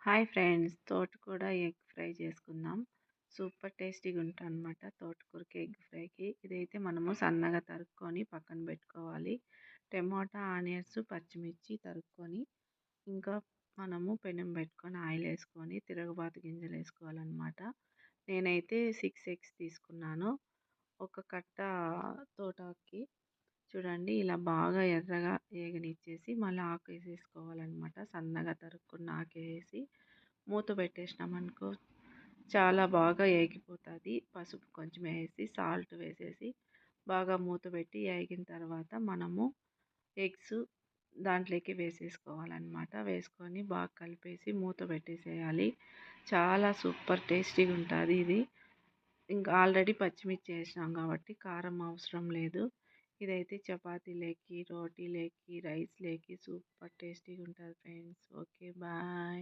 Hi friends, తోటకూర egg fry చేసుకుందాం. Super టేస్టీగా ఉంటుందన్నమాట తోటకూరకి ఎగ్ ఫ్రైకి. ఇదైతే మనము సన్నగా తరుక్కొని పక్కన పెట్టుకోవాలి. టమోటా, ఆనియన్స్, పచ్చిమిర్చి తరుక్కొని, ఇంకా మనము పెనం పెట్టుకొని ఆయిల్ వేసుకొని తిరగబాతు గింజలు వేసుకోవాలన్నమాట. నేనైతే 6 ఎగ్స్ తీసుకున్నాను. ఒక కట్ట తోటకి చూడండి, ఇలా బాగా ఎర్రగా ఏగనిచ్చేసి మళ్ళీ ఆకు వేసేసుకోవాలన్నమాట. సన్నగా తరుక్కున్న ఆకు వేసి మూత పెట్టేసినామనుకో చాలా బాగా ఏగిపోతుంది. పసుపు కొంచెం వేసి సాల్ట్ వేసేసి బాగా మూత పెట్టి ఏగిన తర్వాత మనము ఎగ్స్ దాంట్లోకి వేసేసుకోవాలన్నమాట. వేసుకొని బాగా కలిపేసి మూత పెట్టేసేయాలి. చాలా సూపర్ టేస్టీగా ఉంటుంది ఇది. ఇంకా ఆల్రెడీ పచ్చిమిర్చి వేసినాం కాబట్టి కారం అవసరం లేదు. ఇదైతే చపాతీలోకి, రోటీలోకి, రైస్లోకి సూపర్ టేస్టీగా ఉంటుంది ఫ్రెండ్స్. Okay, bye.